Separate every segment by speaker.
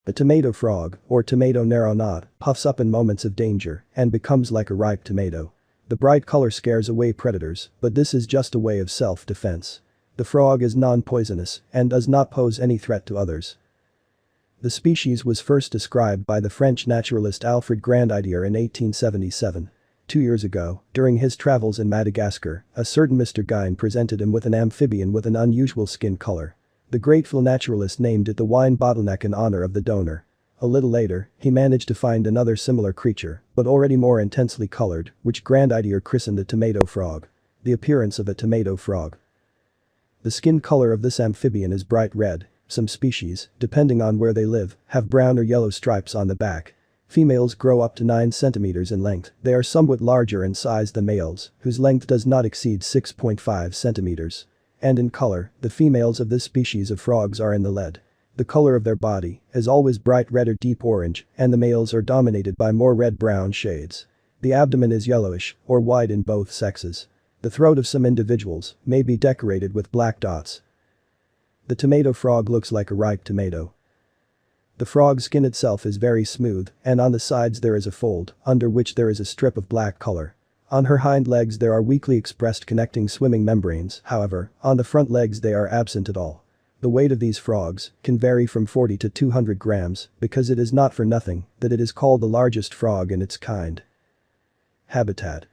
Speaker 1: A tomato frog, or tomato narrow-knot, puffs up in moments of danger and becomes like a ripe tomato. The bright color scares away predators, but this is just a way of self-defense. The frog is non-poisonous and does not pose any threat to others. The species was first described by the French naturalist Alfred Grandidier in 1877. 2 years ago, during his travels in Madagascar, a certain Mr. Guin presented him with an amphibian with an unusual skin color. The grateful naturalist named it the wine bottleneck in honor of the donor. A little later, he managed to find another similar creature, but already more intensely colored, which Grandidier christened a tomato frog. The appearance of a tomato frog. The skin color of this amphibian is bright red. Some species, depending on where they live, have brown or yellow stripes on the back. Females grow up to 9 centimeters in length. They are somewhat larger in size than males, whose length does not exceed 6.5 centimeters. And in color, the females of this species of frogs are in the lead. The color of their body is always bright red or deep orange, and the males are dominated by more red-brown shades. The abdomen is yellowish or white in both sexes. The throat of some individuals may be decorated with black dots. The tomato frog looks like a ripe tomato. The frog's skin itself is very smooth, and on the sides there is a fold, under which there is a strip of black color. On her hind legs there are weakly expressed connecting swimming membranes, however, on the front legs they are absent at all. The weight of these frogs can vary from 40 to 200 grams, because it is not for nothing that it is called the largest frog in its kind. Habitat.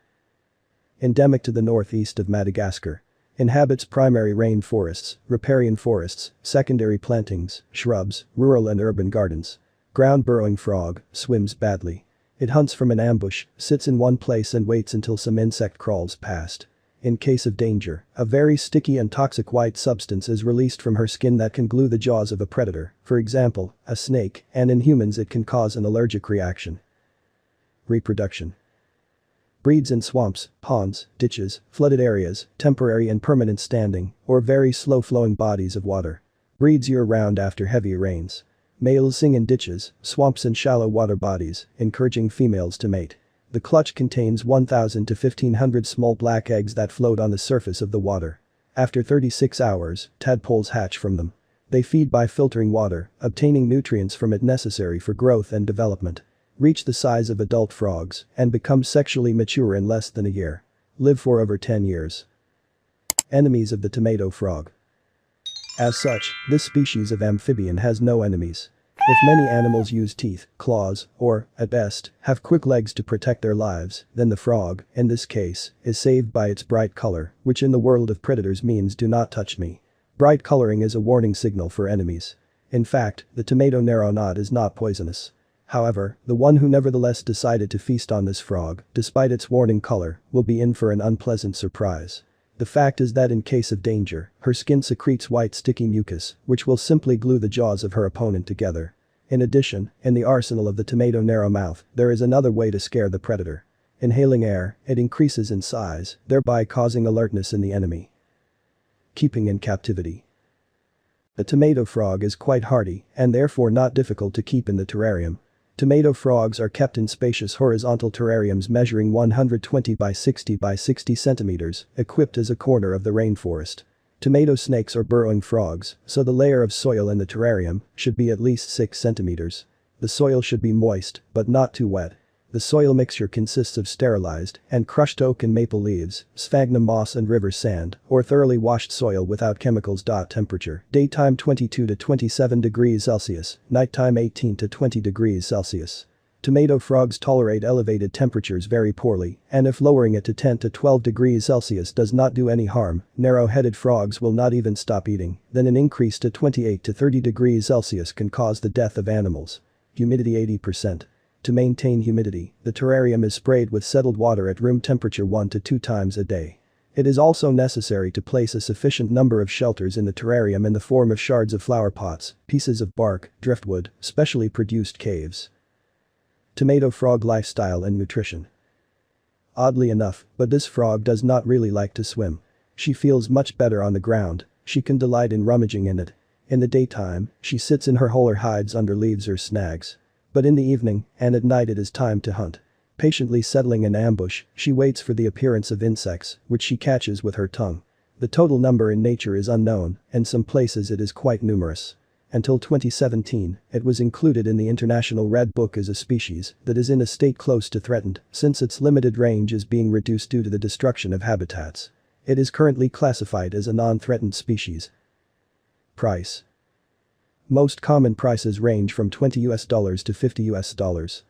Speaker 1: Endemic to the northeast of Madagascar. Inhabits primary rainforests, riparian forests, secondary plantings, shrubs, rural and urban gardens. Ground burrowing frog, swims badly. It hunts from an ambush, sits in one place and waits until some insect crawls past. In case of danger, a very sticky and toxic white substance is released from her skin that can glue the jaws of a predator, for example, a snake, and in humans it can cause an allergic reaction. Reproduction. Breeds in swamps, ponds, ditches, flooded areas, temporary and permanent standing, or very slow-flowing bodies of water. Breeds year-round after heavy rains. Males sing in ditches, swamps and shallow water bodies, encouraging females to mate. The clutch contains 1,000 to 1,500 small black eggs that float on the surface of the water. After 36 hours, tadpoles hatch from them. They feed by filtering water, obtaining nutrients from it necessary for growth and development. Reach the size of adult frogs and become sexually mature in less than a year. Live for over 10 years. Enemies of the tomato frog. As such, this species of amphibian has no enemies. If many animals use teeth, claws, or, at best, have quick legs to protect their lives, then the frog, in this case, is saved by its bright color, which in the world of predators means do not touch me. Bright coloring is a warning signal for enemies. In fact, the tomato narrow-knot is not poisonous. However, the one who nevertheless decided to feast on this frog, despite its warning color, will be in for an unpleasant surprise. The fact is that in case of danger, her skin secretes white sticky mucus, which will simply glue the jaws of her opponent together. In addition, in the arsenal of the tomato narrowmouth, there is another way to scare the predator. Inhaling air, it increases in size, thereby causing alertness in the enemy. Keeping in captivity. The tomato frog is quite hardy, and therefore not difficult to keep in the terrarium. Tomato frogs are kept in spacious horizontal terrariums measuring 120 by 60 by 60 centimeters, equipped as a corner of the rainforest. Tomato snakes are burrowing frogs, so the layer of soil in the terrarium should be at least 6 centimeters. The soil should be moist, but not too wet. The soil mixture consists of sterilized and crushed oak and maple leaves, sphagnum moss and river sand, or thoroughly washed soil without chemicals.temperature. Daytime 22 to 27 degrees Celsius, nighttime 18 to 20 degrees Celsius. Tomato frogs tolerate elevated temperatures very poorly, and if lowering it to 10 to 12 degrees Celsius does not do any harm, narrow-headed frogs will not even stop eating, then an increase to 28 to 30 degrees Celsius can cause the death of animals. Humidity 80%. To maintain humidity, the terrarium is sprayed with settled water at room temperature 1 to 2 times a day. It is also necessary to place a sufficient number of shelters in the terrarium in the form of shards of flower pots, pieces of bark, driftwood, specially produced caves. Tomato frog lifestyle and nutrition. Oddly enough, but this frog does not really like to swim. She feels much better on the ground. She can delight in rummaging in it. In the daytime, she sits in her hole or hides under leaves or snags. But in the evening, and at night it is time to hunt. Patiently settling in ambush, she waits for the appearance of insects, which she catches with her tongue. The total number in nature is unknown, and some places it is quite numerous. Until 2017, it was included in the International Red Book as a species that is in a state close to threatened since its limited range is being reduced due to the destruction of habitats. It is currently classified as a non-threatened species. Price. Most common prices range from $20 to $50.